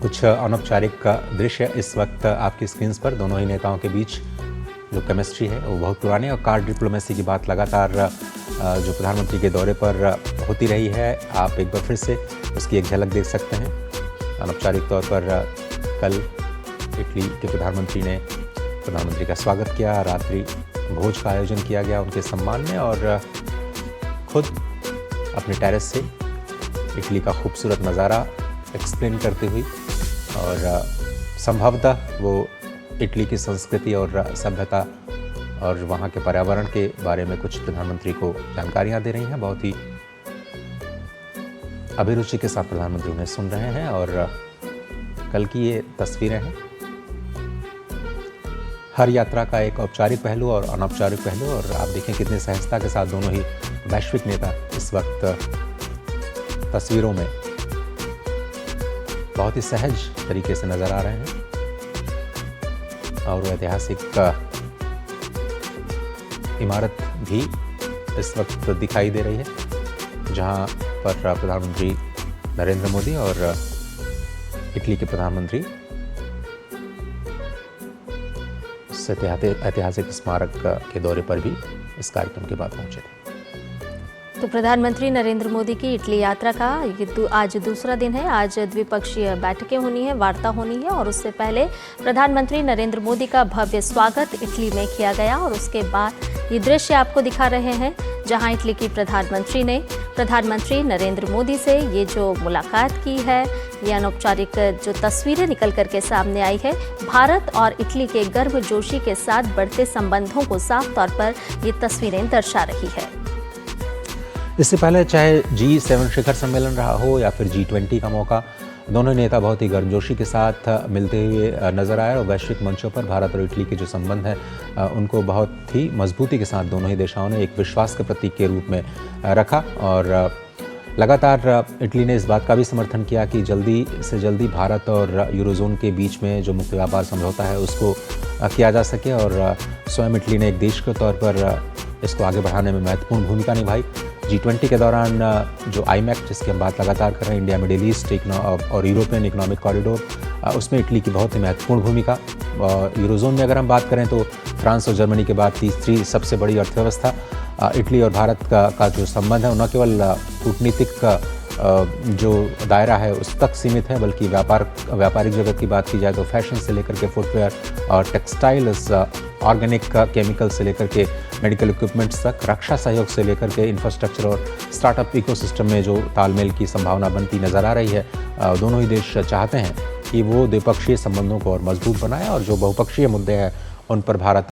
कुछ अनौपचारिक दृश्य इस वक्त आपकी स्क्रीन्स पर दोनों ही नेताओं के बीच जो केमिस्ट्री है वो बहुत पुरानी और कार डिप्लोमेसी की बात लगातार जो प्रधानमंत्री के दौरे पर होती रही है। आप एक बार फिर से उसकी एक झलक देख सकते हैं। अनौपचारिक तौर पर कल इटली के प्रधानमंत्री ने प्रधानमंत्री का स्वागत किया, रात्रि भोज का आयोजन किया गया उनके सम्मान में और खुद अपने टेरेस से इटली का खूबसूरत नज़ारा एक्सप्लेन करते हुए और संभवतः वो इटली की संस्कृति और सभ्यता और वहाँ के पर्यावरण के बारे में कुछ प्रधानमंत्री को जानकारियाँ दे रही हैं। बहुत ही अभिरुचि के साथ प्रधानमंत्री उन्हें सुन रहे हैं और कल की ये तस्वीरें हैं। हर यात्रा का एक औपचारिक पहलू और अनौपचारिक पहलू और आप देखें कितनी सहजता के साथ दोनों ही वैश्विक नेता इस वक्त तस्वीरों में बहुत ही सहज तरीके से नजर आ रहे हैं और वो ऐतिहासिक इमारत भी इस वक्त दिखाई दे रही है जहां पर प्रधानमंत्री नरेंद्र मोदी और इटली के प्रधानमंत्री इस ऐतिहासिक स्मारक के दौरे पर भी इस कार्यक्रम के बाद पहुंचे थे। तो प्रधानमंत्री नरेंद्र मोदी की इटली यात्रा का ये आज दूसरा दिन है। आज द्विपक्षीय बैठकें होनी है, वार्ता होनी है और उससे पहले प्रधानमंत्री नरेंद्र मोदी का भव्य स्वागत इटली में किया गया और उसके बाद ये दृश्य आपको दिखा रहे हैं जहां इटली की प्रधानमंत्री ने प्रधानमंत्री नरेंद्र मोदी से ये जो मुलाकात की है, ये अनौपचारिक जो तस्वीरें निकल करके सामने आई है, भारत और इटली के गर्मजोशी के साथ बढ़ते संबंधों को साफ तौर पर ये तस्वीरें दर्शा रही है। इससे पहले चाहे G7 शिखर सम्मेलन रहा हो या फिर G20 का मौका, दोनों नेता बहुत ही गर्मजोशी के साथ मिलते हुए नजर आए और वैश्विक मंचों पर भारत और इटली के जो संबंध हैं उनको बहुत ही मजबूती के साथ दोनों ही देशों ने एक विश्वास के प्रतीक के रूप में रखा और लगातार इटली ने इस बात का भी समर्थन किया कि जल्दी से जल्दी भारत और यूरोजोन के बीच में जो मुक्त व्यापार समझौता है उसको किया जा सके और स्वयं इटली ने एक देश के तौर पर इसको आगे बढ़ाने में महत्वपूर्ण भूमिका निभाई। G20 के दौरान जो IMEC जिसकी हम बात लगातार कर रहे हैं, इंडिया मिडिल ईस्ट और यूरोपियन इकोनॉमिक कॉरिडोर, उसमें इटली की बहुत ही महत्वपूर्ण भूमिका। यूरोजोन में अगर हम बात करें तो फ्रांस और जर्मनी के बाद तीसरी सबसे बड़ी अर्थव्यवस्था इटली और भारत का जो संबंध है न केवल कूटनीतिक जो दायरा है उस तक सीमित है बल्कि व्यापारिक जगत की बात की जाए तो फैशन से लेकर के फुटवेयर और टेक्सटाइल्स, ऑर्गेनिक केमिकल से लेकर के मेडिकल इक्विपमेंट्स तक, रक्षा सहयोग से लेकर के इंफ्रास्ट्रक्चर और स्टार्टअप इकोसिस्टम में जो तालमेल की संभावना बनती नज़र आ रही है। दोनों ही देश चाहते हैं कि वो द्विपक्षीय संबंधों को और मजबूत बनाए और जो बहुपक्षीय मुद्दे हैं उन पर भारत